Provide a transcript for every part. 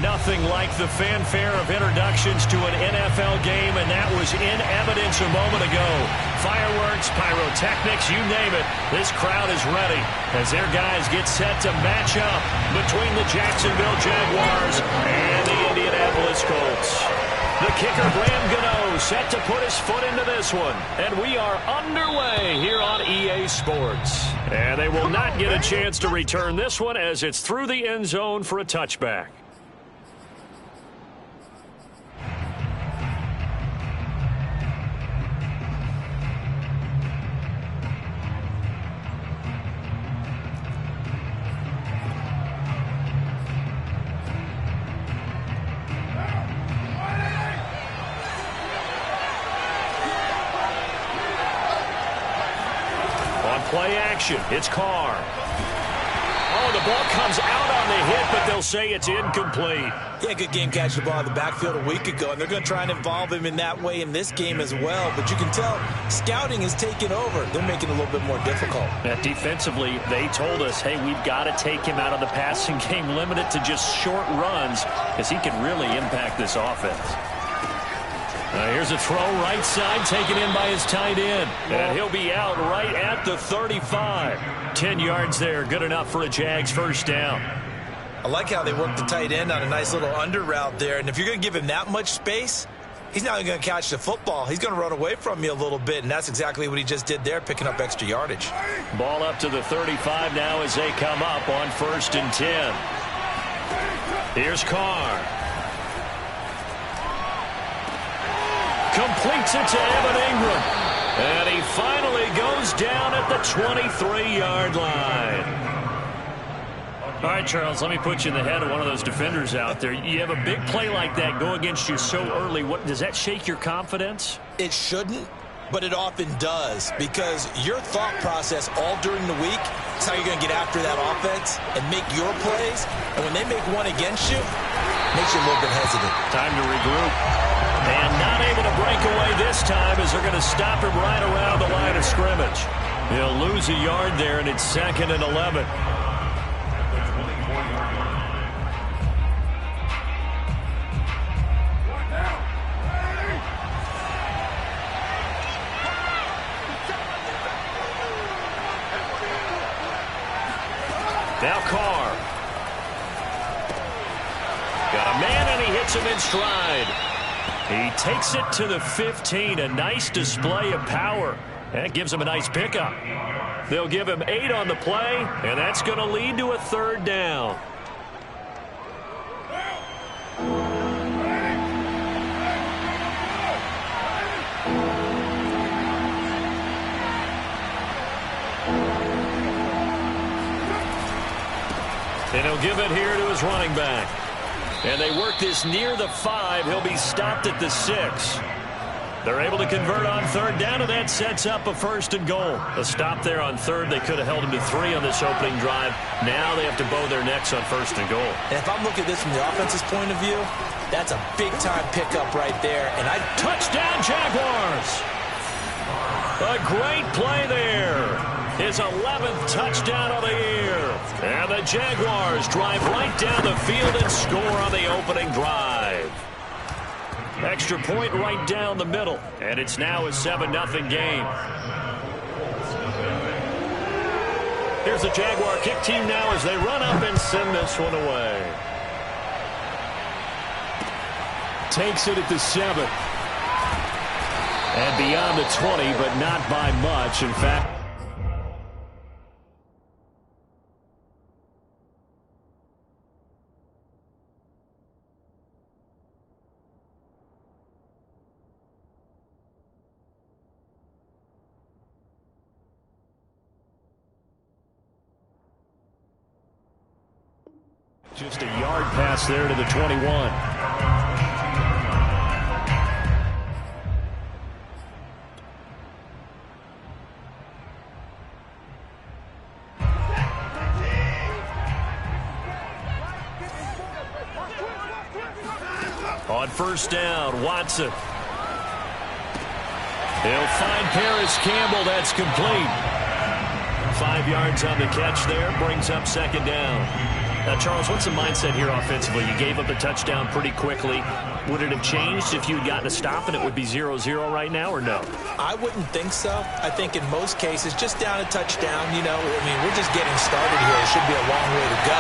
Nothing like the fanfare of introductions to an NFL game, and that was in evidence a moment ago. Fireworks, pyrotechnics, you name it. This crowd is ready as their guys get set to match up between the Jacksonville Jaguars and the Indianapolis Colts. The kicker, Graham Gano, set to put his foot into this one. And we are underway here on EA Sports. And they will not get a chance to return this one as it's through the end zone for a touchback. Play action. It's Carr. Oh, the ball comes out on the hit, but they'll say it's incomplete. Yeah, good game catching the ball in the backfield a week ago, and they're going to try and involve him in that way in this game as well. But you can tell scouting is taking over. They're making it a little bit more difficult. Defensively, they told us, hey, we've got to take him out of the passing game, limit it to just short runs, because he can really impact this offense. Here's a throw right side taken in by his tight end. And he'll be out right at the 35. 10 yards there, good enough for a Jags first down. I like how they work the tight end on a nice little under route there. And if you're going to give him that much space, he's not going to catch the football. He's going to run away from you a little bit, and that's exactly what he just did there, picking up extra yardage. Ball up to the 35 now as they come up on 1st and 10. Here's Carr. Completes it to Evan Ingram. And he finally goes down at the 23-yard line. All right, Charles, let me put you in the head of one of those defenders out there. You have a big play like that go against you so early. Does that shake your confidence? It shouldn't, but it often does, because your thought process all during the week is how you're going to get after that offense and make your plays. And when they make one against you, it makes you a little bit hesitant. Time to regroup. And not able to break away this time as they're going to stop him right around the line of scrimmage. He'll lose a yard there, and it's 2nd and 11. Now Carr. Got a man, and he hits him in stride. He takes it to the 15. A nice display of power. That gives him a nice pickup. They'll give him 8 on the play, and that's going to lead to a 3rd down. And he'll give it here to his running back. And they work this near the 5. He'll be stopped at the 6. They're able to convert on 3rd down, and that sets up a 1st and goal. A stop there on 3rd. They could have held him to 3 on this opening drive. Now they have to bow their necks on 1st and goal. And if I'm looking at this from the offense's point of view, that's a big-time pickup right there. And touchdown, Jaguars! A great play there. His 11th touchdown of the year. And the Jaguars drive right down the field and score on the opening drive. Extra point right down the middle. And it's now a 7-0 game. Here's the Jaguar kick team now as they run up and send this one away. Takes it at the 7. And beyond the 20, but not by much. In fact, just a yard pass there to the 21. On 1st down, Watson. He'll find Paris Campbell. That's complete. 5 yards on the catch there. Brings up 2nd down. Now, Charles, what's the mindset here offensively? You gave up a touchdown pretty quickly. Would it have changed if you had gotten a stop and it would be 0-0 right now, or no? I wouldn't think so. I think in most cases, just down a touchdown, you know, I mean, we're just getting started here. It should be a long way to go.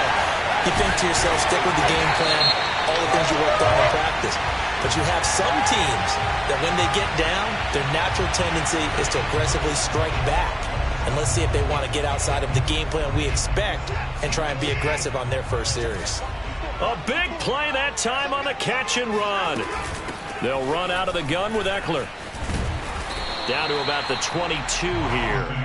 You think to yourself, stick with the game plan, all the things you worked on in practice. But you have some teams that when they get down, their natural tendency is to aggressively strike back. And let's see if they want to get outside of the game plan we expect and try and be aggressive on their first series. A big play that time on the catch and run. They'll run out of the gun with Eckler. Down to about the 22 here.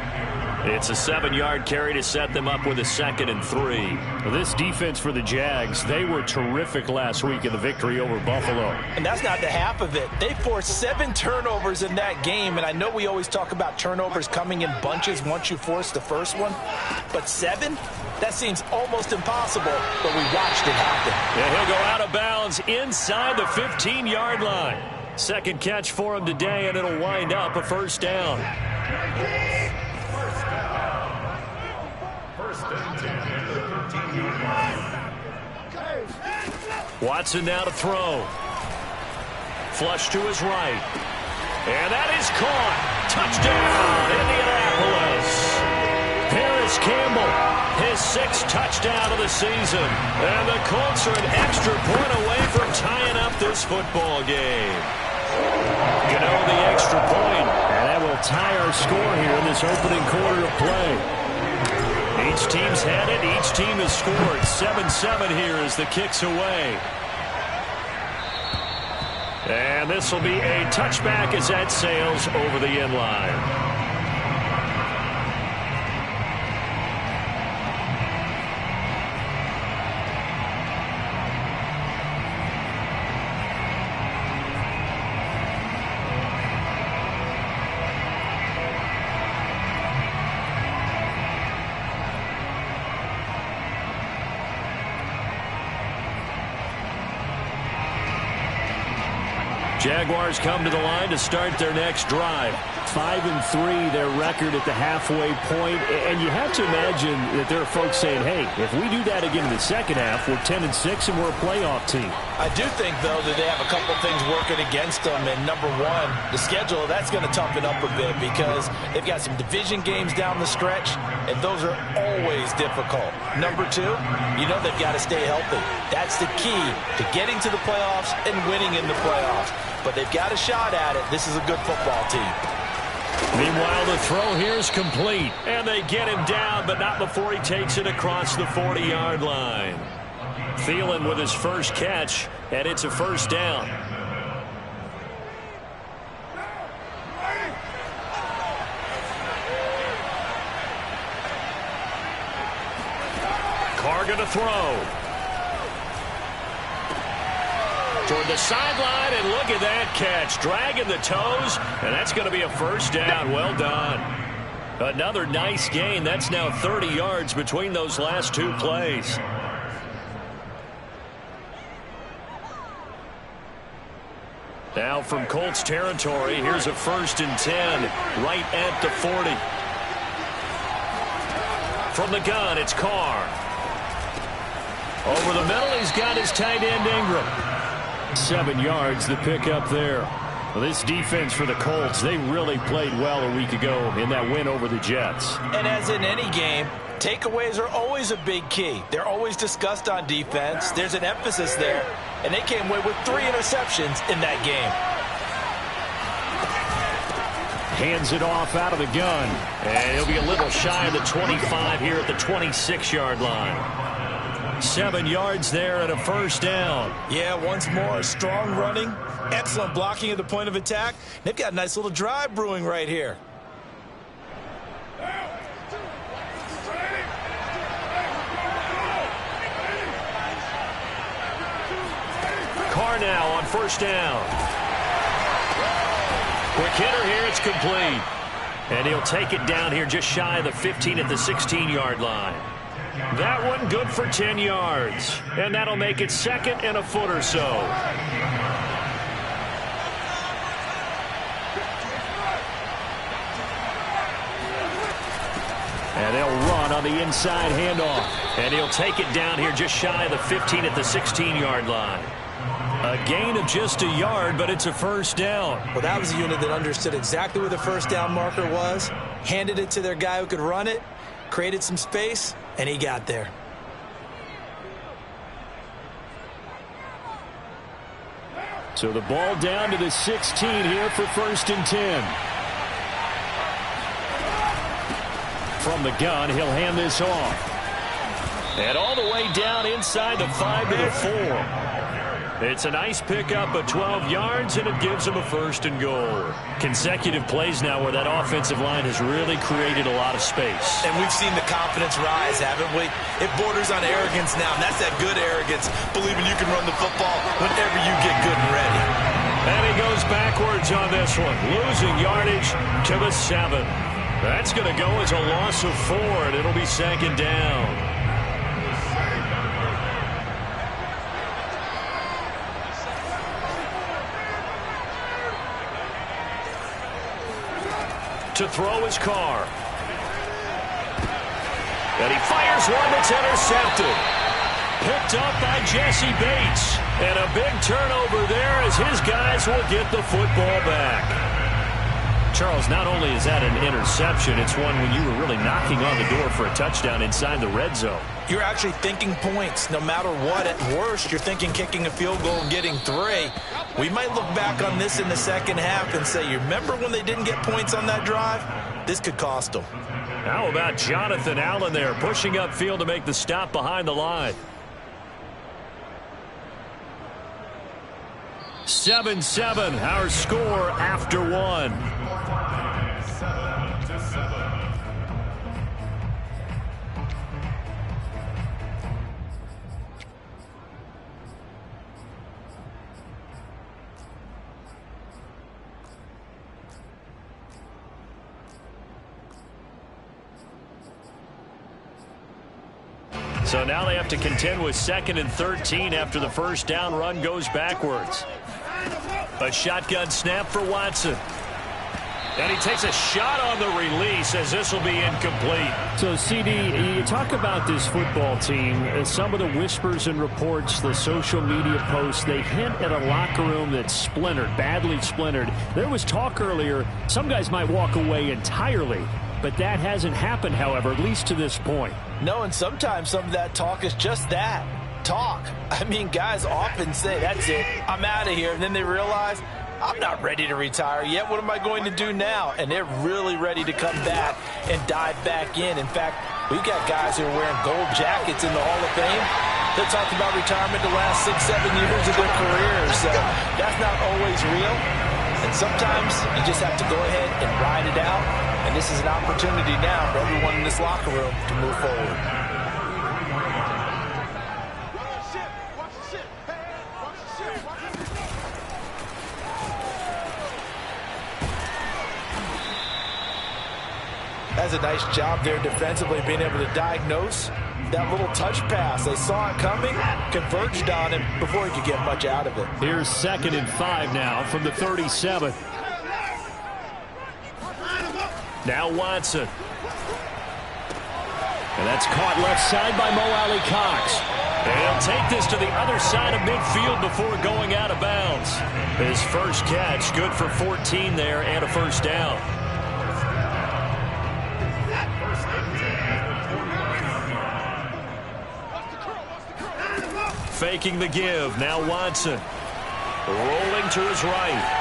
It's a 7-yard carry to set them up with a 2nd and 3. Well, this defense for the Jags, they were terrific last week in the victory over Buffalo. And that's not the half of it. They forced 7 turnovers in that game, and I know we always talk about turnovers coming in bunches once you force the first one, but 7? That seems almost impossible, but we watched it happen. Yeah, he'll go out of bounds inside the 15-yard line. Second catch for him today, and it'll wind up a first down. Watson now to throw. Flush to his right. And that is caught. Touchdown, Indianapolis. Paris Campbell, his 6th touchdown of the season. And the Colts are an extra point away from tying up this football game. You know, the extra point. And that will tie our score here in this opening quarter of play. Each team's had it. Each team has scored. 7-7 here as the kick's away. And this will be a touchback as that sails over the end line. Jaguars come to the line to start their next drive. 5-3, their record at the halfway point. And you have to imagine that there are folks saying, hey, if we do that again in the second half, we're 10-6 and we're a playoff team. I do think, though, that they have a couple things working against them. And number one, the schedule, that's going to toughen up a bit because they've got some division games down the stretch, and those are always difficult. Number two, you know they've got to stay healthy. That's the key to getting to the playoffs and winning in the playoffs. But they've got a shot at it. This is a good football team. Meanwhile, the throw here is complete. And they get him down, but not before he takes it across the 40-yard line. Thielen with his first catch, and it's a first down. Carr going to throw. Toward the sideline, and look at that catch. Dragging the toes, and that's going to be a first down. Well done. Another nice gain. That's now 30 yards between those last two plays. Now from Colts territory, here's a 1st and 10, right at the 40. From the gun, it's Carr. Over the middle, he's got his tight end Ingram. 7 yards, the pickup there. Well, this defense for the Colts, they really played well a week ago in that win over the Jets. And as in any game, takeaways are always a big key. They're always discussed on defense. There's an emphasis there. And they came away with 3 interceptions in that game. Hands it off out of the gun. And he'll be a little shy of the 25 here at the 26-yard line. 7 yards there and a first down. Yeah, once more, strong running, excellent blocking at the point of attack. They've got a nice little drive brewing right here. Carr now on first down. Quick hitter here, it's complete. And he'll take it down here just shy of the 15 at the 16-yard line. That one good for 10 yards. And that'll make it 2nd and a foot or so. And they'll run on the inside handoff. And he'll take it down here just shy of the 15 at the 16-yard line. A gain of just a yard, but it's a first down. Well, that was a unit that understood exactly where the first down marker was, handed it to their guy who could run it, created some space, and he got there. So the ball down to the 16 here for 1st and 10. From the gun, he'll hand this off. And all the way down inside the 5 to the 4. It's a nice pickup of 12 yards, and it gives them a 1st and goal. Consecutive plays now where that offensive line has really created a lot of space. And we've seen the confidence rise, haven't we? It borders on arrogance now, and that's that good arrogance, believing you can run the football whenever you get good and ready. And he goes backwards on this one, losing yardage to the 7. That's going to go as a loss of 4, and it'll be 2nd down. To throw his car. And he fires one that's intercepted. Picked up by Jesse Bates. And a big turnover there as his guys will get the football back. Charles, not only is that an interception, it's one when you were really knocking on the door for a touchdown inside the red zone. You're actually thinking points. No matter what, at worst, you're thinking kicking a field goal and getting 3. We might look back on this in the second half and say, you remember when they didn't get points on that drive? This could cost them. How about Jonathan Allen there, pushing upfield to make the stop behind the line? 7-7, our score after 1. So now they have to contend with 2nd and 13 after the first down run goes backwards. A shotgun snap for Watson. And he takes a shot on the release as this will be incomplete. So, CD, you talk about this football team. Some of the whispers and reports, the social media posts, they hint at a locker room that's splintered, badly splintered. There was talk earlier, some guys might walk away entirely. But that hasn't happened, however, at least to this point. No, and sometimes some of that talk is just that, talk. I mean, guys often say, that's it, I'm out of here. And then they realize, I'm not ready to retire yet. What am I going to do now? And they're really ready to come back and dive back in. In fact, we've got guys who are wearing gold jackets in the Hall of Fame. They talked about retirement the last 6-7 years of their careers. So that's not always real. And sometimes you just have to go ahead and ride it out. And this is an opportunity now for everyone in this locker room to move forward. That's a nice job there defensively, being able to diagnose that little touch pass. They saw it coming, converged on him before he could get much out of it. Here's 2nd and 5 now from the 37. Now Watson. And that's caught left side by Mo Alley-Cox. And he'll take this to the other side of midfield before going out of bounds. His first catch, good for 14 there and a first down. Faking the give. Now Watson. Rolling to his right.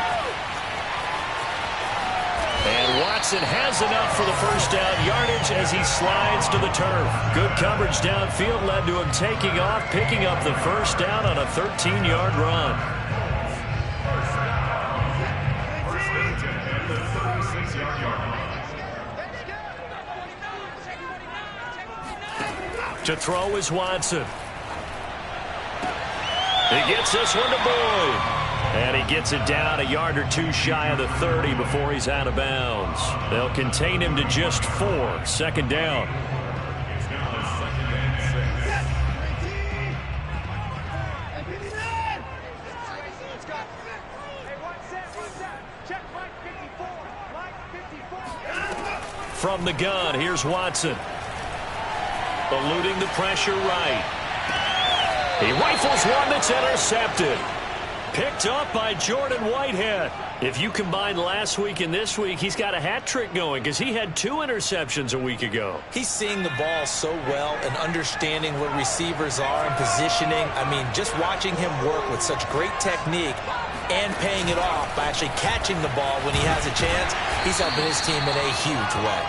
And Watson has enough for the first down yardage as he slides to the turf. Good coverage downfield led to him taking off, picking up the first down on a 13-yard run. To throw is Watson. He gets this one to Boyd. And he gets it down a yard or two shy of the 30 before he's out of bounds. They'll contain him to just 4. 2nd down. From the gun, here's Watson. Eluding the pressure right. He rifles one that's intercepted. Picked up by Jordan Whitehead. If you combine last week and this week, he's got a hat trick going because he had 2 interceptions a week ago. He's seeing the ball so well and understanding where receivers are and positioning. I mean, just watching him work with such great technique and paying it off by actually catching the ball when he has a chance, he's helping his team in a huge way.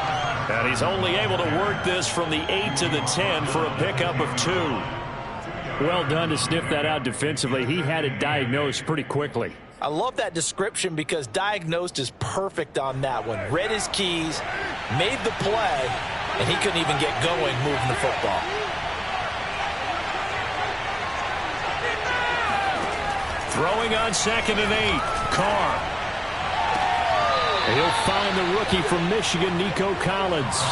And he's only able to work this from the 8 to the 10 for a pickup of 2. Well done to sniff that out defensively. He had it diagnosed pretty quickly. I love that description because diagnosed is perfect on that one. Read his keys, made the play, and he couldn't even get going moving the football. Throwing on 2nd and 8. Carr. He'll find the rookie from Michigan, Nico Collins.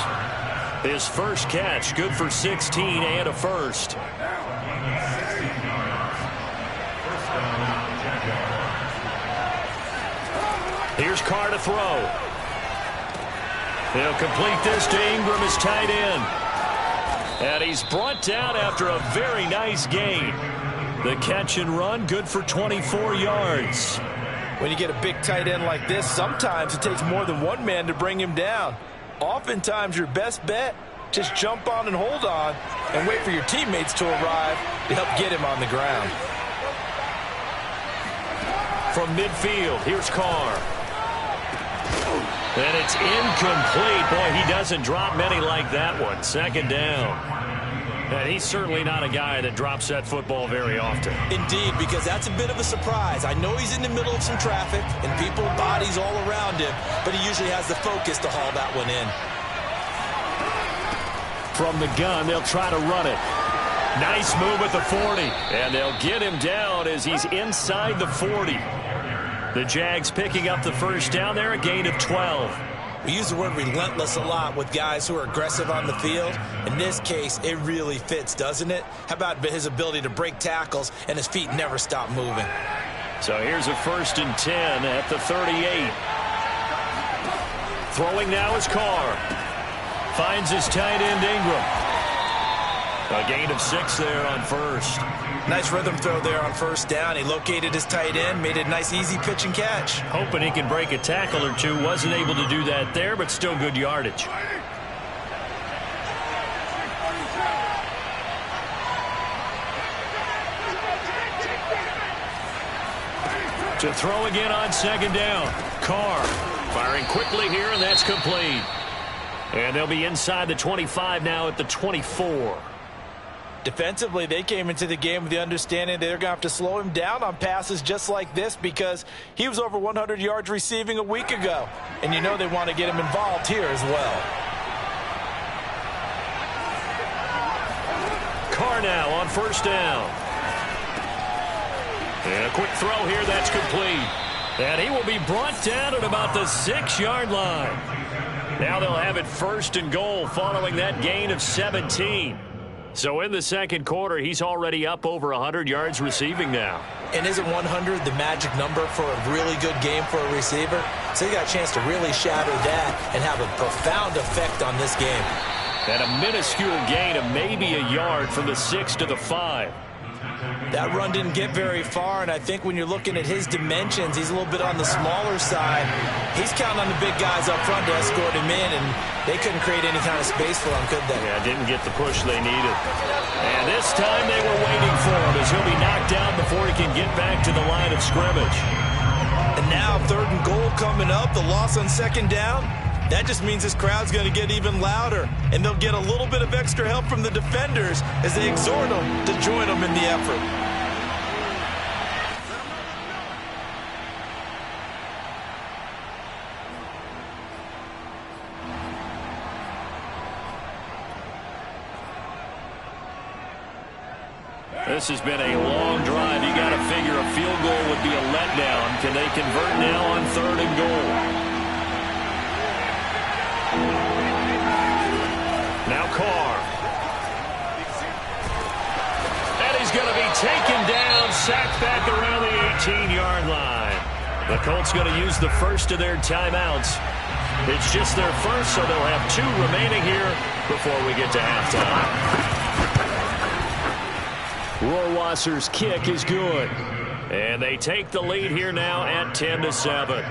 His first catch, good for 16 and a first. Here's Carr to throw. He'll complete this to Ingram as tight end. And he's brought down after a very nice gain. The catch and run, good for 24 yards. When you get a big tight end like this, sometimes it takes more than one man to bring him down. Oftentimes, your best bet, just jump on and hold on and wait for your teammates to arrive to help get him on the ground. From midfield, here's Carr. And it's incomplete. Boy, he doesn't drop many like that one. 2nd down. And he's certainly not a guy that drops that football very often. Indeed, because that's a bit of a surprise. I know he's in the middle of some traffic and people, bodies all around him, but he usually has the focus to haul that one in. From the gun, they'll try to run it. Nice move at the 40. And they'll get him down as he's inside the 40. The Jags picking up the first down there, a gain of 12. We use the word relentless a lot with guys who are aggressive on the field. In this case, it really fits, doesn't it? How about his ability to break tackles and his feet never stop moving? So here's a 1st and 10 at the 38. Throwing now is Carr. Finds his tight end Ingram. A gain of 6 there on first. Nice rhythm throw there on 1st down. He located his tight end, made it a nice easy pitch and catch. Hoping he can break a tackle or two. Wasn't able to do that there, but still good yardage. To throw again on 2nd down. Carr firing quickly here, and that's complete. And they'll be inside the 25 now at the 24. Defensively, they came into the game with the understanding they're going to have to slow him down on passes just like this because he was over 100 yards receiving a week ago. And you know they want to get him involved here as well. Carr now on 1st down. And a quick throw here, that's complete. And he will be brought down at about the 6-yard line. Now they'll have it 1st and goal following that gain of 17. So in the 2nd quarter, he's already up over 100 yards receiving now. And isn't 100 the magic number for a really good game for a receiver? So he got a chance to really shatter that and have a profound effect on this game. And a minuscule gain of maybe a yard from the 6 to the 5. That run didn't get very far, and I think when you're looking at his dimensions, he's a little bit on the smaller side. He's counting on the big guys up front to escort him in, and they couldn't create any kind of space for him, could they? Yeah, didn't get the push they needed. And this time they were waiting for him as he'll be knocked down before he can get back to the line of scrimmage. And now 3rd and goal coming up, the loss on 2nd down. That just means this crowd's going to get even louder, and they'll get a little bit of extra help from the defenders as they exhort them to join them in the effort. This has been a long drive. You got to figure a field goal would be a letdown. Can they convert now on 3rd and goal? Now Carr. And he's going to be taken down, sacked back around the 18-yard line. The Colts going to use the first of their timeouts. It's just their first, so they'll have 2 remaining here before we get to halftime. Rohrwasser's kick is good. And they take the lead here now at 10-7.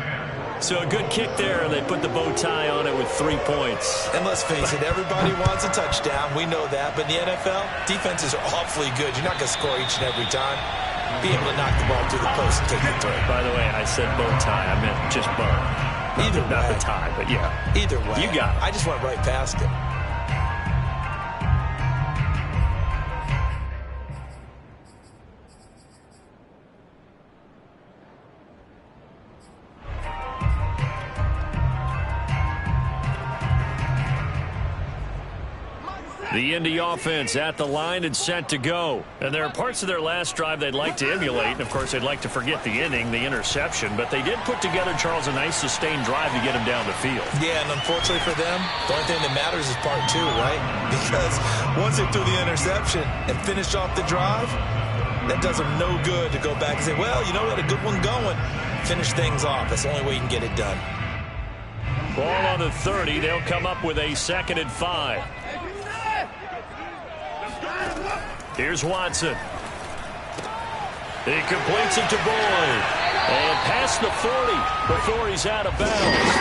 So a good kick there, and they put the bow tie on it with 3 points. And let's face it, everybody wants a touchdown. We know that. But in the NFL, defenses are awfully good. You're not going to score each and every time. Be able to knock the ball through the post and take the throw. By the way, I said bow tie. I meant just bow. Either way. Not the tie, but yeah. Either way. You got it. I just went right past it. The Indy offense at the line and set to go. And there are parts of their last drive they'd like to emulate. And, of course, they'd like to forget the inning, the interception. But they did put together, Charles, a nice sustained drive to get him down the field. Yeah, and unfortunately for them, the only thing that matters is part 2, right? Because once they threw the interception and finished off the drive, that does them no good to go back and say, well, you know, we had a good one going. Finish things off. That's the only way you can get it done. Ball on the 30. They'll come up with a 2nd and 5. Here's Watson. He completes it to Boyd. And past the 40 before he's out of bounds.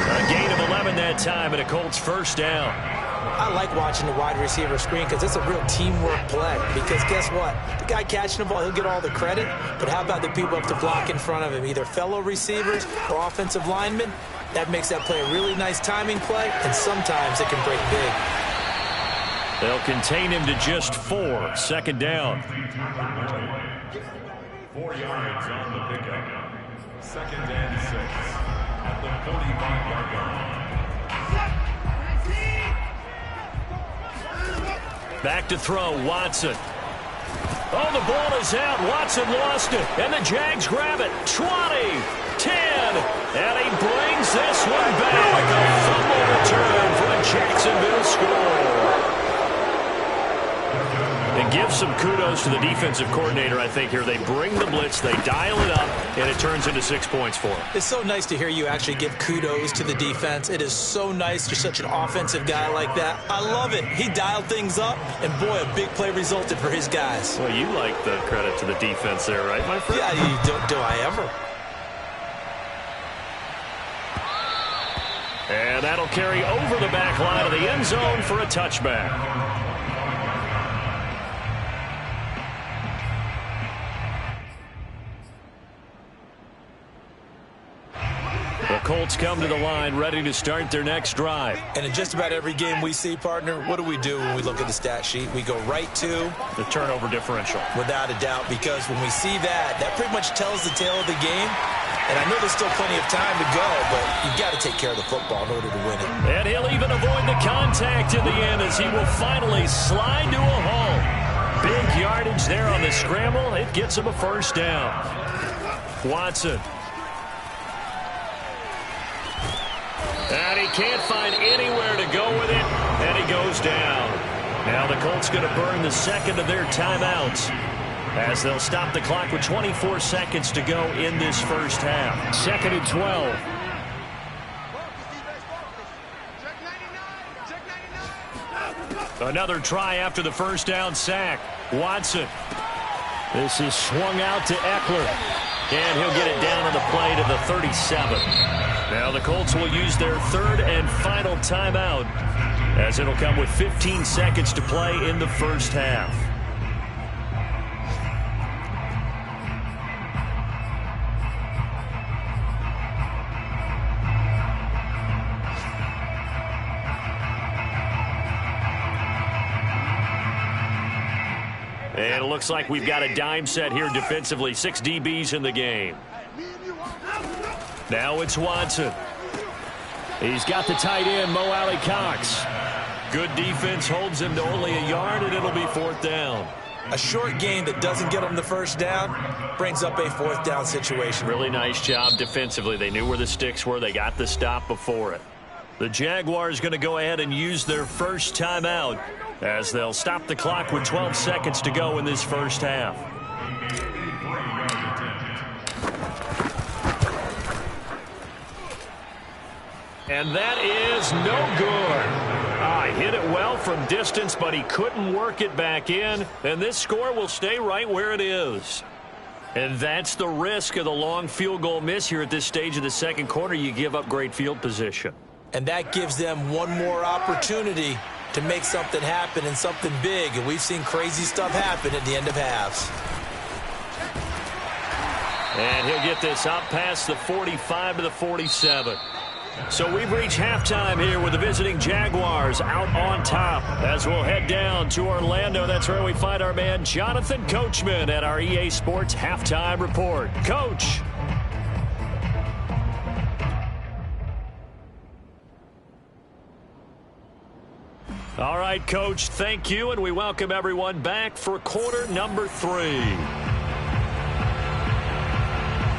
A gain of 11 that time and a Colts first down. I like watching the wide receiver screen because it's a real teamwork play. Because guess what? The guy catching the ball, he'll get all the credit. But how about the people up to block in front of him? Either fellow receivers or offensive linemen. That makes that play a really nice timing play. And sometimes it can break big. They'll contain him to just 4. 2nd down. 4 yards on the pickup. 2nd and 6 at the 45-yard line. Back to throw, Watson. Oh, the ball is out. Watson lost it. And the Jags grab it. 20, 10. And he brings this one back. A fumble return for a Jacksonville score. And give some kudos to the defensive coordinator, I think, here. They bring the blitz, they dial it up, and it turns into 6 points for them. It's so nice to hear you actually give kudos to the defense. It is so nice. You're such an offensive guy like that. I love it. He dialed things up, and boy, a big play resulted for his guys. Well, you like the credit to the defense there, right, my friend? Yeah, do I ever. And that'll carry over the back line of the end zone for a touchback. The Colts come to the line ready to start their next drive. And in just about every game we see, partner, what do we do when we look at the stat sheet? We go right to the turnover differential. Without a doubt, because when we see that, that pretty much tells the tale of the game. And I know there's still plenty of time to go, but you've got to take care of the football in order to win it. And he'll even avoid the contact in the end as he will finally slide to a home. Big yardage there on the scramble. It gets him a first down. Watson. And he can't find anywhere to go with it, and he goes down. Now the Colts going to burn the second of their timeouts as they'll stop the clock with 24 seconds to go in this first half. 2nd and 12. Another try after the first down sack. Watson. This is swung out to Eckler. And he'll get it down on the play to the 37. Now the Colts will use their 3rd and final timeout as it'll come with 15 seconds to play in the first half. And it looks like we've got a dime set here defensively. 6 DBs in the game. Now it's Watson. He's got the tight end, Mo Alley-Cox. Good defense holds him to only a yard, and it'll be 4th down. A short gain that doesn't get them the first down brings up a 4th down situation. Really nice job defensively. They knew where the sticks were. They got the stop before it. The Jaguars going to go ahead and use their first timeout as they'll stop the clock with 12 seconds to go in this first half. And that is no good. Hit it well from distance, but he couldn't work it back in. And this score will stay right where it is. And that's the risk of the long field goal miss here at this stage of the second quarter. You give up great field position. And that gives them one more opportunity to make something happen and something big. And we've seen crazy stuff happen at the end of halves. And he'll get this up past the 45 to the 47. So we've reached halftime here with the visiting Jaguars out on top. As we'll head down to Orlando, that's where we find our man Jonathan Coachman at our EA Sports Halftime Report. Coach. All right, Coach, thank you, and we welcome everyone back for quarter number 3.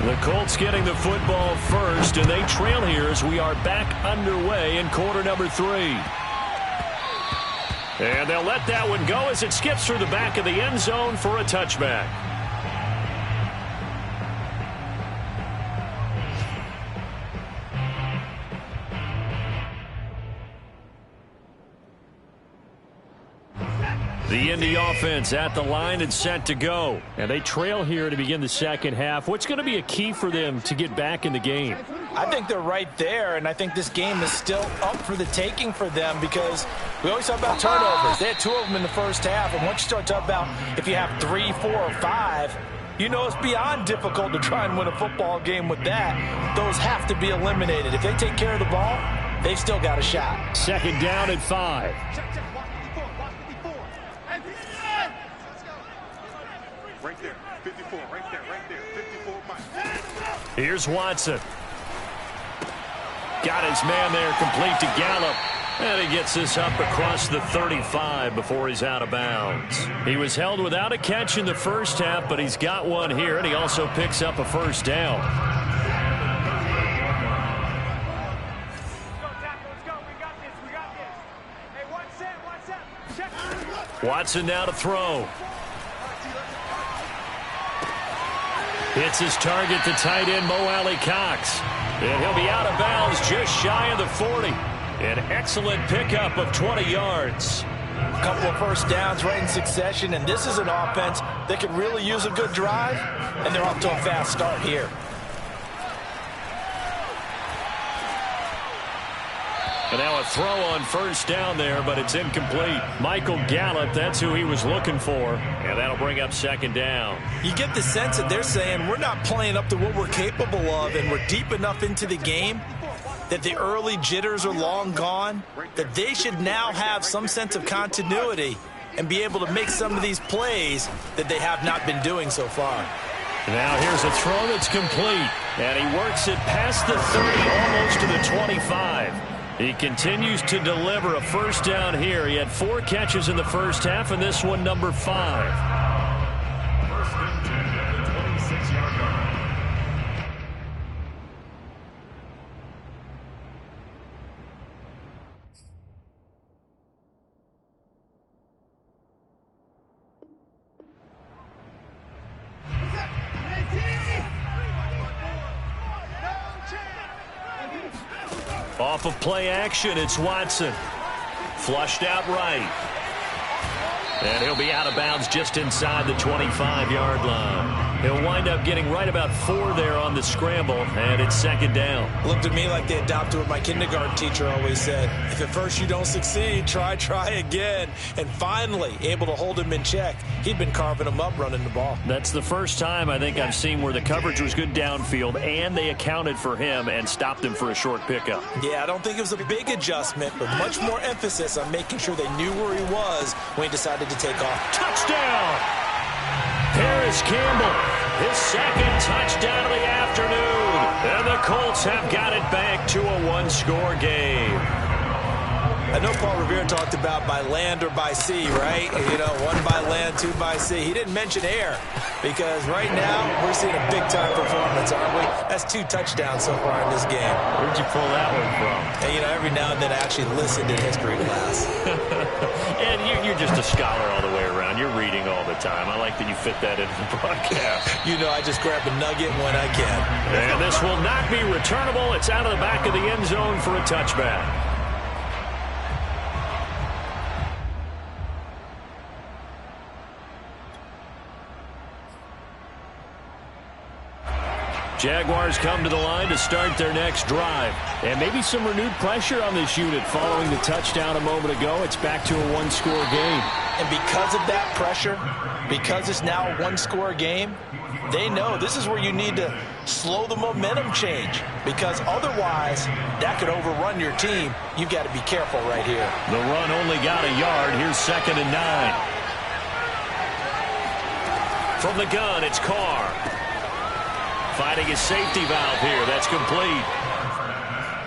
The Colts getting the football first, and they trail here as we are back underway in quarter number 3. And they'll let that one go as it skips through the back of the end zone for a touchback. The Indy offense at the line and set to go. And they trail here to begin the second half. What's going to be a key for them to get back in the game? I think they're right there, and I think this game is still up for the taking for them because we always talk about turnovers. They had 2 of them in the first half, and once you start talking about if you have 3, 4, or 5, you know it's beyond difficult to try and win a football game with that. Those have to be eliminated. If they take care of the ball, they've still got a shot. Second down and 5. Right there, 54, right there, 54 miles. Here's Watson. Got his man there, complete to Gallup. And he gets this up across the 35 before he's out of bounds. He was held without a catch in the first half, but he's got one here, and he also picks up a first down. Watson now to throw. It's his target, the tight end, Mo Alley-Cox. And he'll be out of bounds just shy of the 40. An excellent pickup of 20 yards. A couple of first downs right in succession, and this is an offense that could really use a good drive, and they're off to a fast start here. And now a throw on first down there, but it's incomplete. Michael Gallup, that's who he was looking for. And that'll bring up second down. You get the sense that they're saying we're not playing up to what we're capable of, and we're deep enough into the game that the early jitters are long gone, that they should now have some sense of continuity and be able to make some of these plays that they have not been doing so far. Now here's a throw that's complete, and he works it past the 30, almost to the 25. He continues to deliver a first down here. He had 4 catches in the first half, and this one number 5. First and 10 at the 26-yard line. Off of play action, it's Watson. Flushed out right. And he'll be out of bounds just inside the 25-yard line. He'll wind up getting right about 4 there on the scramble, and it's second down. Looked at me like they adopted what my kindergarten teacher always said. If at first you don't succeed, try again. And finally, able to hold him in check. He'd been carving him up running the ball. That's the first time I think I've seen where the coverage was good downfield, and they accounted for him and stopped him for a short pickup. Yeah, I don't think it was a big adjustment, but much more emphasis on making sure they knew where he was when he decided to take off. Touchdown! Paris Campbell, his second touchdown of the afternoon. And the Colts have got it back to a 1-score game. I know Paul Revere talked about by land or by sea, right? You know, 1 by land, 2 by sea. He didn't mention air because right now we're seeing a big-time performance, aren't we? That's 2 touchdowns so far in this game. Where'd you pull that one from? And, you know, every now and then I actually listened in history class. And you're just a scholar all the way around. You're reading all the time. I like that you fit that into the broadcast. You know, I just grab a nugget when I can. And this will not be returnable. It's out of the back of the end zone for a touchback. Jaguars come to the line to start their next drive. And maybe some renewed pressure on this unit following the touchdown a moment ago. It's back to a 1-score game. And because of that pressure, because it's now a 1-score game, they know this is where you need to slow the momentum change. Because otherwise, that could overrun your team. You've got to be careful right here. The run only got a yard. Here's 2nd and 9. From the gun, it's Carr. Finding his safety valve here. That's complete.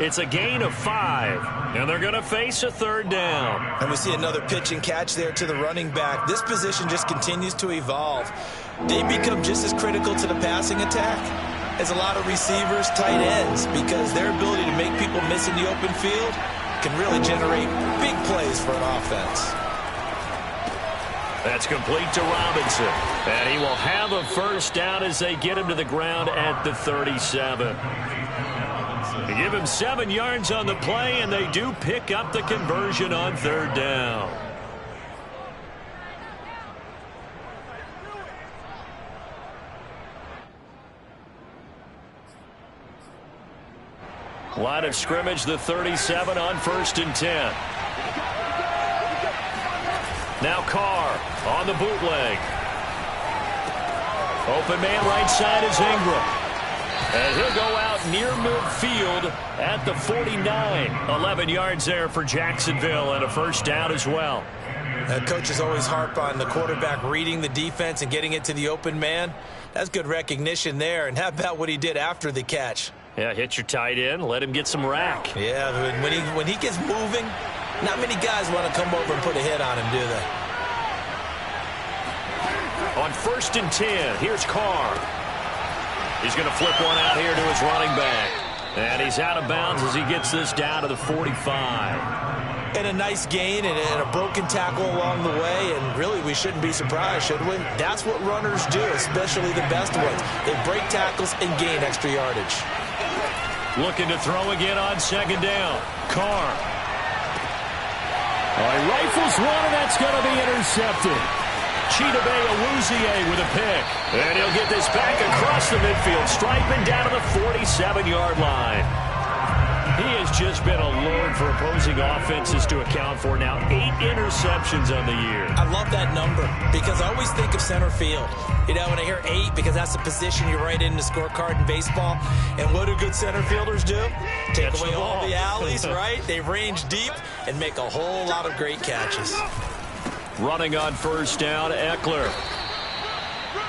It's a gain of 5, and they're going to face a 3rd down. And we see another pitch and catch there to the running back. This position just continues to evolve. They become just as critical to the passing attack as a lot of receivers, tight ends, because their ability to make people miss in the open field can really generate big plays for an offense. That's complete to Robinson. And he will have a 1st down as they get him to the ground at the 37. They give him 7 yards on the play, and they do pick up the conversion on 3rd down. Line of scrimmage, the 37 on 1st and 10. Now Carr on the bootleg. Open man right side is Ingram. And he'll go out near midfield at the 49. 11 yards there for Jacksonville and a 1st down as well. Coaches always harp on the quarterback reading the defense and getting it to the open man. That's good recognition there. And how about what he did after the catch? Yeah, hit your tight end, let him get some rack. Yeah, when he gets moving, not many guys want to come over and put a hit on him, do they? On 1st and 10, here's Carr. He's going to flip one out here to his running back. And he's out of bounds as he gets this down to the 45. And a nice gain and a broken tackle along the way. And really, we shouldn't be surprised, should we? That's what runners do, especially the best ones. They break tackles and gain extra yardage. Looking to throw again on 2nd down. Carr. He rifles one, and that's going to be intercepted. Chidobe Awuzie with a pick. And he'll get this back across the midfield stripe and down to the 47-yard line. He has just been a load for opposing offenses to account for. Now 8 interceptions on the year. I love that number because I always think of center field. You know, when I hear 8, because that's the position you write in the scorecard in baseball. And what do good center fielders do? Take away all the alleys, right? They range deep and make a whole lot of great catches. Running on 1st down, Eckler.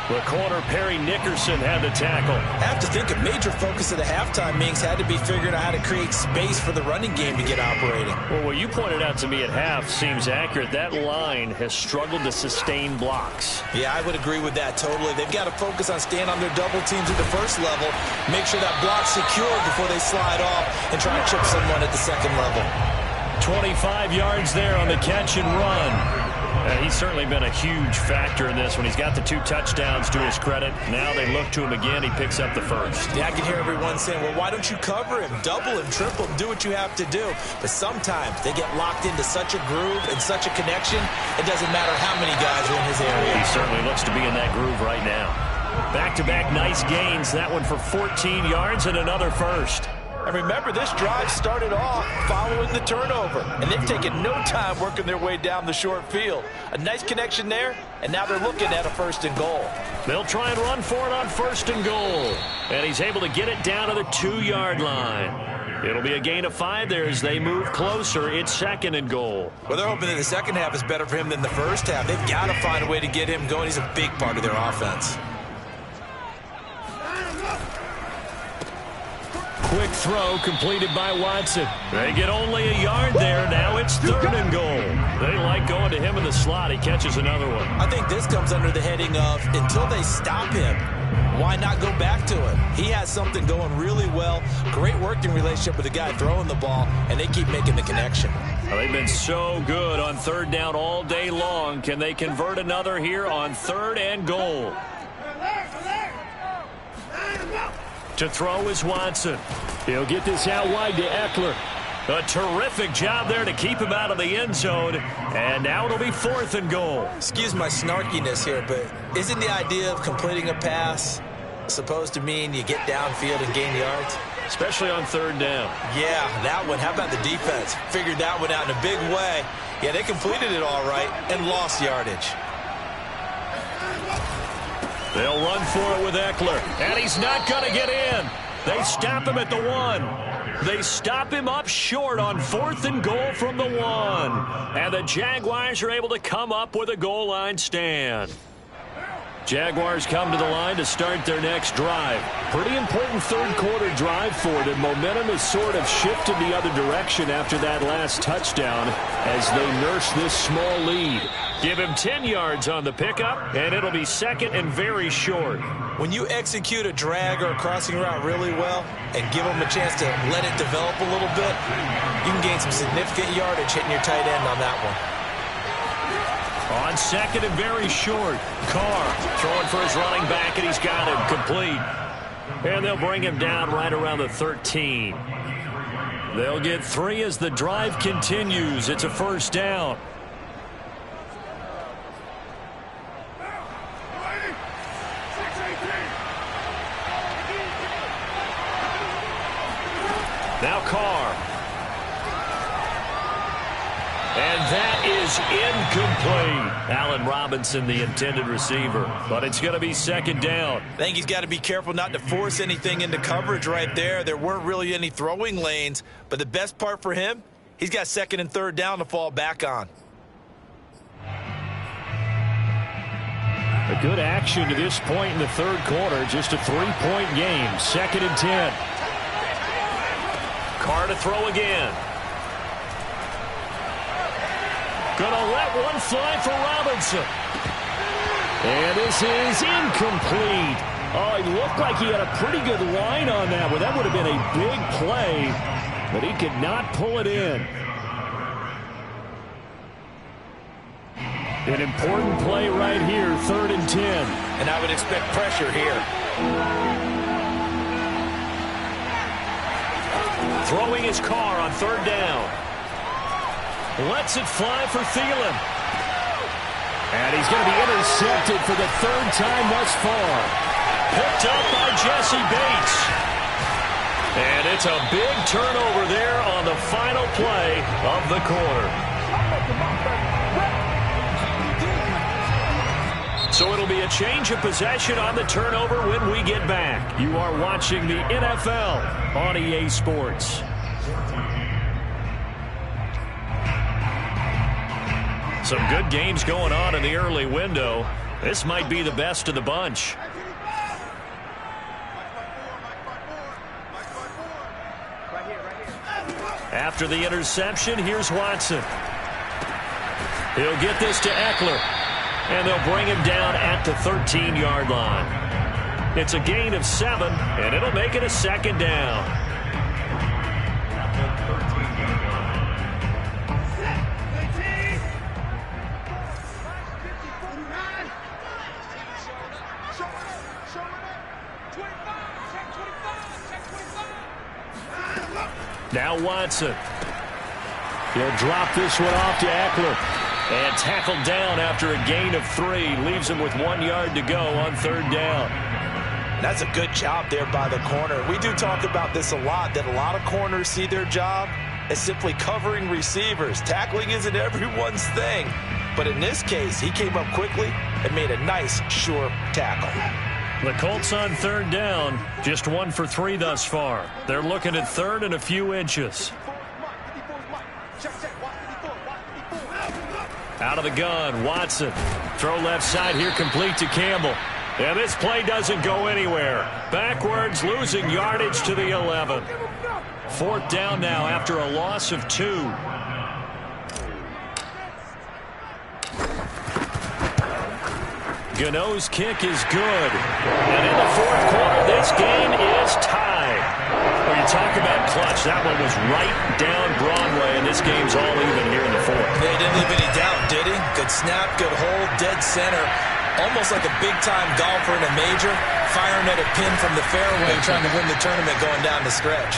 The corner, Perry Nickerson, had the tackle. I have to think a major focus of the halftime meetings had to be figuring out how to create space for the running game to get operating. Well, what you pointed out to me at half seems accurate. That line has struggled to sustain blocks. Yeah, I would agree with that totally. They've got to focus on staying on their double teams at the 1st level, make sure that block's secure before they slide off and try to chip someone at the 2nd level. 25 yards there on the catch and run. He's certainly been a huge factor in this when he's got the 2 touchdowns to his credit. Now they look to him again. He picks up the 1st. Yeah, I can hear everyone saying, well, why don't you cover him, double him, triple him, do what you have to do. But sometimes they get locked into such a groove and such a connection, it doesn't matter how many guys are in his area. He certainly looks to be in that groove right now. Back-to-back nice gains. That one for 14 yards and another 1st. And remember, this drive started off following the turnover. And they've taken no time working their way down the short field. A nice connection there, and now they're looking at a 1st and goal. They'll try and run for it on 1st and goal. And he's able to get it down to the 2-yard line. It'll be a gain of 5 there as they move closer. It's 2nd and goal. Well, they're hoping that the 2nd half is better for him than the 1st half. They've got to find a way to get him going. He's a big part of their offense. quick throw completed by Watson. They get only a yard there. Now it's 3rd and goal. They like going to him in the slot. He catches another one. I think this comes under the heading of until they stop him, why not go back to him? He has something going really well. Great working relationship with the guy throwing the ball, and they keep making the connection. Well, they've been so good on 3rd down all day long. Can they convert another here on 3rd and goal? To throw is Watson. He'll get this out wide to Eckler. A terrific job there to keep him out of the end zone. And now it'll be 4th and goal. Excuse my snarkiness here, but isn't the idea of completing a pass supposed to mean you get downfield and gain yards? Especially on 3rd down. Yeah, that one. How about the defense? Figured that one out in a big way. Yeah, they completed it all right and lost yardage. They'll run for it with Eckler. And he's not going to get in. They stop him at the 1. They stop him up short on 4th and goal from the 1. And the Jaguars are able to come up with a goal line stand. Jaguars come to the line to start their next drive. Pretty important 3rd quarter drive for them. Momentum has sort of shifted the other direction after that last touchdown as they nurse this small lead. Give him 10 yards on the pickup, and it'll be 2nd and very short. When you execute a drag or a crossing route really well and give them a chance to let it develop a little bit, you can gain some significant yardage hitting your tight end on that one. On 2nd and very short, Carr throwing for his running back, and he's got him complete. And they'll bring him down right around the 13. They'll get 3 as the drive continues. It's a 1st down. Now Carr. And that is incomplete. Allen Robinson, the intended receiver. But it's going to be 2nd down. I think he's got to be careful not to force anything into coverage right there. There weren't really any throwing lanes. But the best part for him, he's got 2nd and 3rd down to fall back on. A good action to this point in the 3rd quarter. Just a 3-point game. 2nd and 10. Carr to throw again. Gonna let one fly for Robinson. And this is incomplete. Oh, he looked like he had a pretty good line on that one. That would have been a big play, but he could not pull it in. An important play right here, 3rd and 10. And I would expect pressure here. Throwing his Carr on 3rd down. Lets it fly for Thielen. And he's going to be intercepted for the 3rd time thus far. Picked up by Jesse Bates. And it's a big turnover there on the final play of the quarter. So it'll be a change of possession on the turnover when we get back. You are watching the NFL on EA Sports. Some good games going on in the early window. This might be the best of the bunch. After the interception, here's Watson. He'll get this to Eckler. And they'll bring him down at the 13-yard line. It's a gain of 7, and it'll make it a 2nd down. Now Watson. He'll drop this one off to Eckler. And tackled down after a gain of 3. Leaves him with 1 yard to go on 3rd down. That's a good job there by the corner. We do talk about this a lot, that a lot of corners see their job as simply covering receivers. Tackling isn't everyone's thing. But in this case, he came up quickly and made a nice, sure tackle. The Colts on 3rd down, just 1 for 3 thus far. They're looking at 3rd and a few inches. Out of the gun, Watson. Throw left side here, complete to Campbell. And this play doesn't go anywhere. Backwards, losing yardage to the 11. 4th down now after a loss of 2. Gano's kick is good. And in the 4th quarter, this game is tied. When you talk about clutch, that one was right down Broadway, and this game's all even here in the 4th. They didn't leave any doubt, did he? Good snap, good hold, dead center. Almost like a big-time golfer in a major, firing at a pin from the fairway, trying to win the tournament going down the stretch.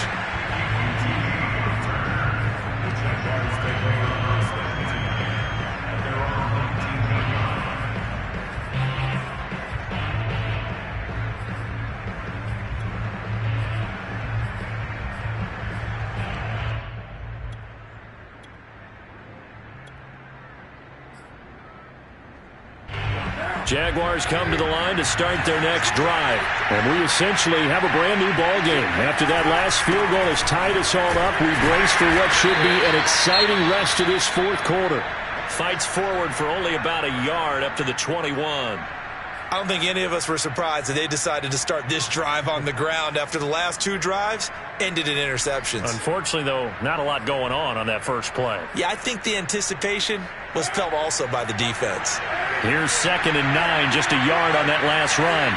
Jaguars come to the line to start their next drive. And we essentially have a brand new ball game. After that last field goal has tied us all up, we brace for what should be an exciting rest of this 4th quarter. Fights forward for only about a yard up to the 21. I don't think any of us were surprised that they decided to start this drive on the ground after the last 2 drives ended in interceptions. Unfortunately, though, not a lot going on that first play. Yeah, I think the anticipation was felt also by the defense. Here's 2nd and 9, just a yard on that last run.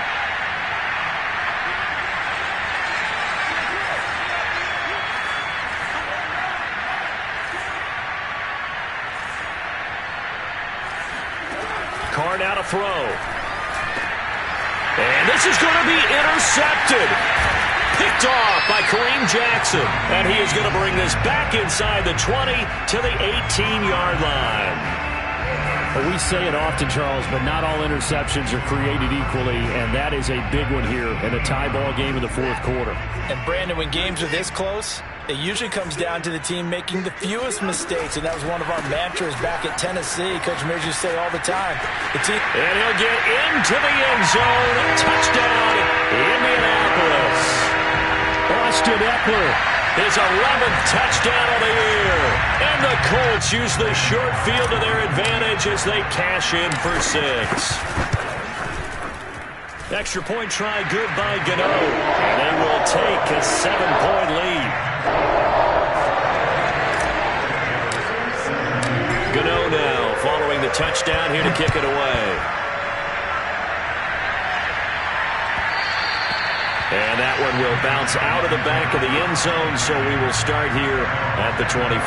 Card out of throw. And this is going to be intercepted. Picked off by Kareem Jackson. And he is going to bring this back inside the 20 to the 18-yard line. Well, we say it often, Charles, but not all interceptions are created equally, and that is a big one here in a tie ball game in the 4th quarter. And, Brandon, when games are this close, it usually comes down to the team making the fewest mistakes, and that was one of our mantras back at Tennessee. Coach Mears used to say all the time. And he'll get into the end zone. Touchdown, Indianapolis. Austin Eckler, his 11th touchdown of the year. And the Colts use the short field to their advantage as they cash in for 6. Extra point try good by Gano. And they will take a 7-point lead. Gano now following the touchdown here to kick it away. And that one will bounce out of the back of the end zone, so we will start here at the 25.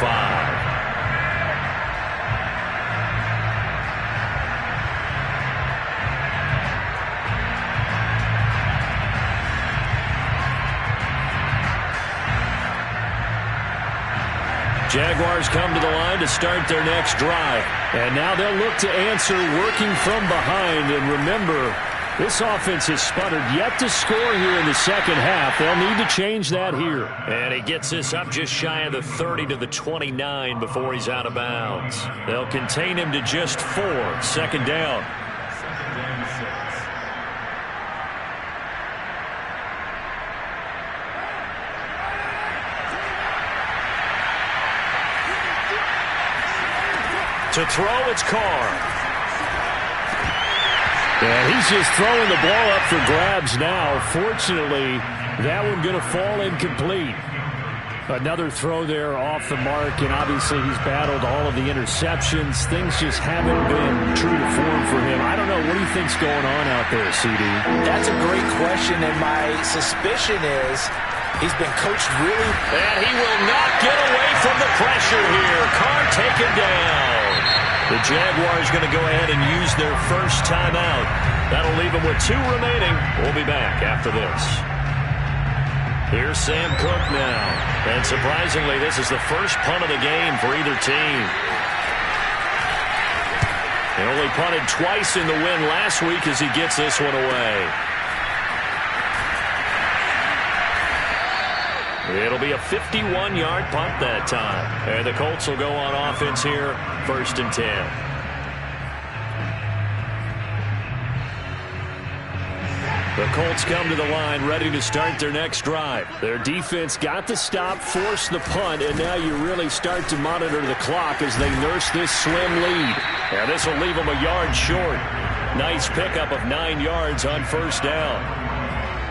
Jaguars come to the line to start their next drive. And now they'll look to answer working from behind. And remember, this offense has sputtered yet to score here in the second half. They'll need to change that here. And he gets this up just shy of the 30 to the 29 before he's out of bounds. They'll contain him to just 4. 2nd down. To throw, it's Carr. And he's just throwing the ball up for grabs now. Fortunately, that one going to fall incomplete. Another throw there off the mark, and obviously he's battled all of the interceptions. Things just haven't been true to form for him. I don't know. What do you think's going on out there, CD? That's a great question, and my suspicion is he's been coached really. And he will not get away from the pressure here. Carr taken down. The Jaguars going to go ahead and use their first timeout. That'll leave them with 2 remaining. We'll be back after this. Here's Sam Cook now. And surprisingly, this is the first punt of the game for either team. He only punted twice in the win last week as he gets this one away. It'll be a 51-yard punt that time. And the Colts will go on offense here, 1st and 10. The Colts come to the line ready to start their next drive. Their defense got the stop, forced the punt, and now you really start to monitor the clock as they nurse this slim lead. Now this will leave them a yard short. Nice pickup of 9 yards on first down.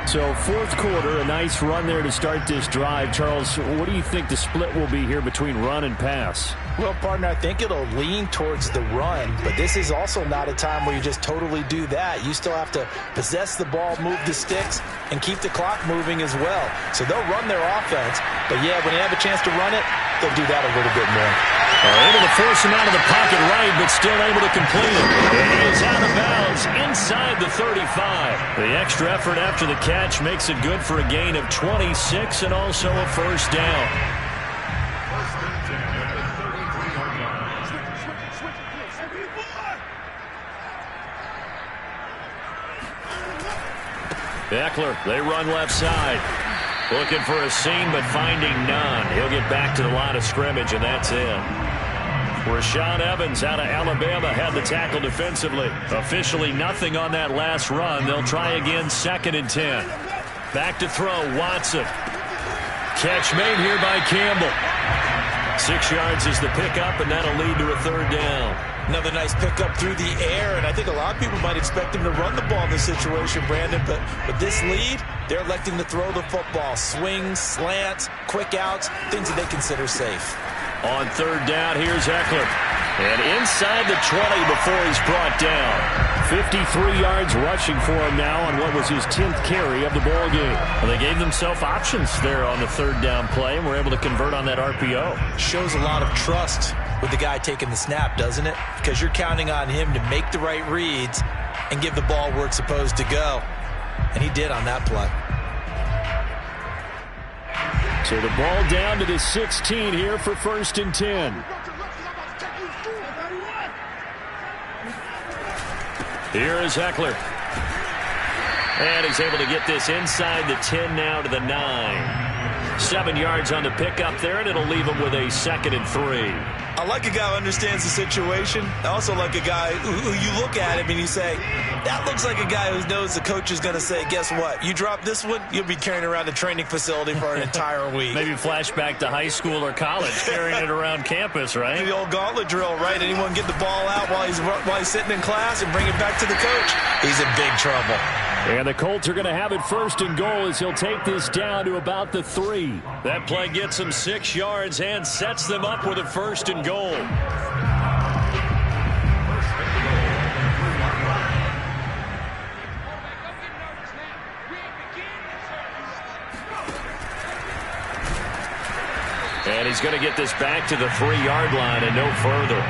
So fourth quarter, a nice run there to start this drive. Charles, what do you think the split will be here between run and pass? Well, partner, I think it'll lean towards the run, but this is also not a time where you just totally do that. You still have to possess the ball, move the sticks, and keep the clock moving as well. So they'll run their offense, but yeah, when they have a chance to run it, they'll do that a little bit more. Able to force him out of the pocket right, but still able to complete it. And he is out of bounds inside the 35. The extra effort after the catch makes it good for a gain of 26 and also a first down. Ekeler, they run left side. Looking for a seam, but finding none. He'll get back to the line of scrimmage, and that's it. Rashaan Evans out of Alabama had the tackle defensively. Officially nothing on that last run. They'll try again, 2nd and 10. Back to throw, Watson. Catch made here by Campbell. 6 yards is the pickup, and that'll lead to a third down. Another nice pickup through the air, and I think a lot of people might expect him to run the ball in this situation, Brandon, but with this lead, they're electing to throw the football. Swings, slants, quick outs, things that they consider safe. On third down, here's Ekeler. And inside the 20 before he's brought down. 53 yards rushing for him now on what was his 10th carry of the ball game. Well, they gave themselves options there on the third down play and were able to convert on that RPO. Shows a lot of trust with the guy taking the snap, doesn't it? Because you're counting on him to make the right reads and give the ball where it's supposed to go. And he did on that play. So the ball down to the 16 here for 1st and 10. Here is Ekeler. And he's able to get this inside the 10 now to the 9. 7 yards on the pickup there, and it'll leave him with a 2nd and 3. I like a guy who understands the situation. I also like a guy who you look at him and you say, that looks like a guy who knows the coach is going to say, guess what? You drop this one, you'll be carrying around the training facility for an entire week. Maybe flashback to high school or college, carrying it around campus, right? The old gauntlet drill, right? Anyone get the ball out while he's sitting in class and bring it back to the coach? He's in big trouble. And the Colts are going to have it 1st and goal as he'll take this down to about the 3. That play gets him 6 yards and sets them up with a 1st and goal. And he's going to get this back to the 3-yard line and no further.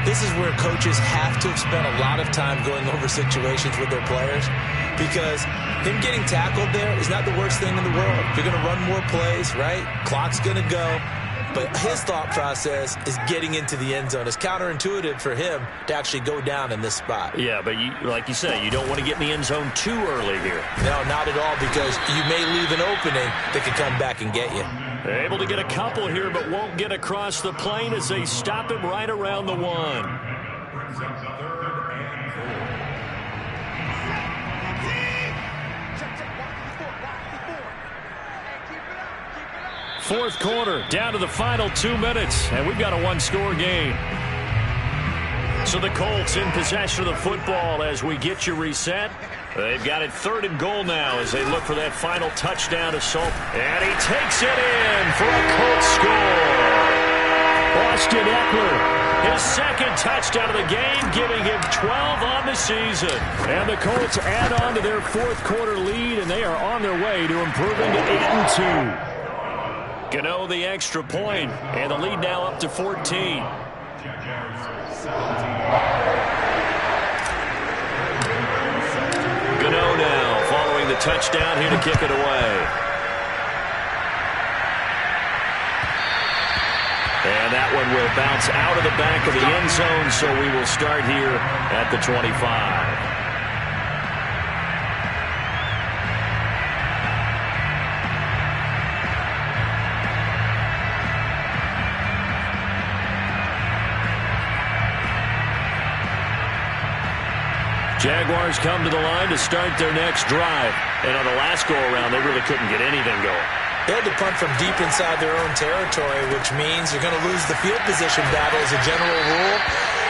This is where coaches have to have spent a lot of time going over situations with their players, because him getting tackled there is not the worst thing in the world. You're going to run more plays, right? Clock's going to go. But his thought process is getting into the end zone. It's counterintuitive for him to actually go down in this spot. Yeah, but like you say, you don't want to get in the end zone too early here. No, not at all, because you may leave an opening that can come back and get you. They're able to get a couple here, but won't get across the plane as they stop him right around the 1. Fourth quarter, down to the final 2 minutes, and we've got a 1-score game. So the Colts in possession of the football as we get you reset. They've got it 3rd and goal now as they look for that final touchdown assault. And he takes it in for a Colts score. Austin Ekeler, his 2nd touchdown of the game, giving him 12 on the season. And the Colts add on to their fourth quarter lead, and they are on their way to improving to 8-2. Gano the extra point, and the lead now up to 14. Gano now following the touchdown here to kick it away. And that one will bounce out of the back of the end zone, so we will start here at the 25. Jaguars come to the line to start their next drive. And on the last go-around, they really couldn't get anything going. They had to punt from deep inside their own territory, which means you're going to lose the field position battle as a general rule.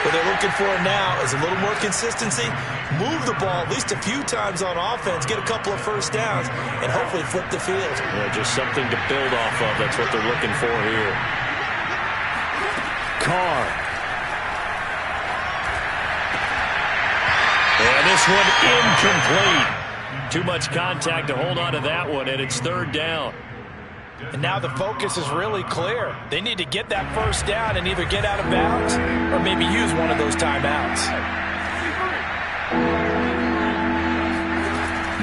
What they're looking for now is a little more consistency, move the ball at least a few times on offense, get a couple of first downs, and hopefully flip the field. Yeah, just something to build off of. That's what they're looking for here. Carr. And this one incomplete. Too much contact to hold on to that one, and it's third down. And now the focus is really clear. They need to get that first down and either get out of bounds or maybe use one of those timeouts.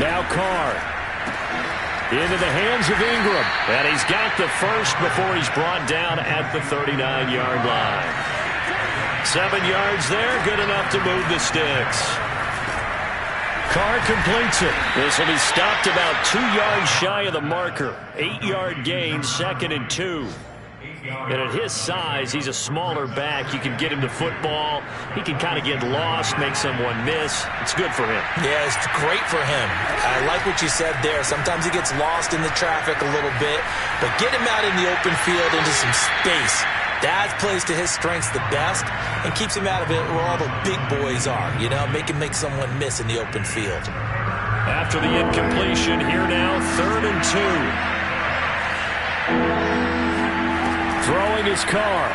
Now Carr. Into the hands of Ingram. And he's got the first before he's brought down at the 39-yard line. 7 yards there, good enough to move the sticks. Carr completes it. This will be stopped about 2 yards shy of the marker. 8-yard gain, 2nd and 2. And at his size, he's a smaller back. You can get him to football. He can kind of get lost, make someone miss. It's good for him. Yeah, it's great for him. I like what you said there. Sometimes he gets lost in the traffic a little bit, but get him out in the open field into some space. That plays to his strengths the best and keeps him out of it where all the big boys are, you know, make him make someone miss in the open field. After the incompletion, here now, 3rd and 2. Throwing his Carr.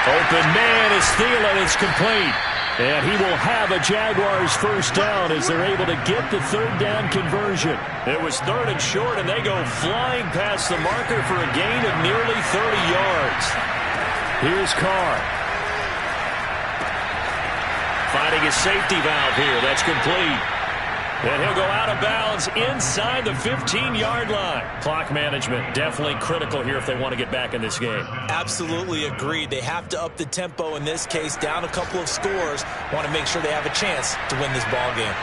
Open man is Thielen. It's complete. And he will have a Jaguars first down as they're able to get the third down conversion. It was 3rd and short, and they go flying past the marker for a gain of nearly 30 yards. Here's Carr. Finding his safety valve here. That's complete. And he'll go out of bounds inside the 15-yard line. Clock management definitely critical here if they want to get back in this game. Absolutely agreed. They have to up the tempo in this case, down a couple of scores. Want to make sure they have a chance to win this ball game.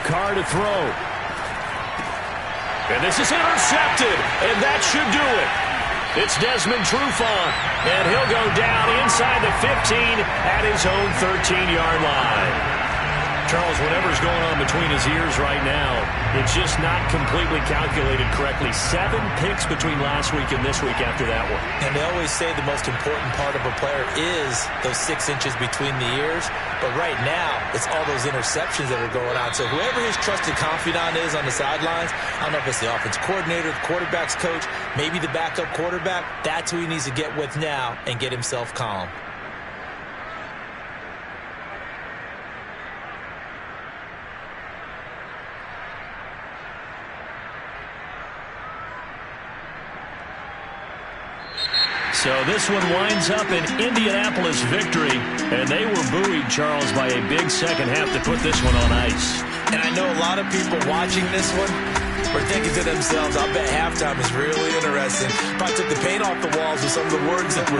Carr to throw. And this is intercepted, and that should do it. It's Desmond Trufant, and he'll go down inside the 15 at his own 13-yard line. Charles, whatever's going on between his ears right now, it's just not completely calculated correctly. 7 picks between last week and this week after that one. And they always say the most important part of a player is those 6 inches between the ears. But right now, it's all those interceptions that are going on. So whoever his trusted confidant is on the sidelines, I don't know if it's the offense coordinator, the quarterback's coach, maybe the backup quarterback, that's who he needs to get with now and get himself calm. So this one winds up an Indianapolis victory, and they were buoyed, Charles, by a big second half to put this one on ice. And I know a lot of people watching this one were thinking to themselves, I bet halftime is really interesting. Probably took the paint off the walls with some of the words that were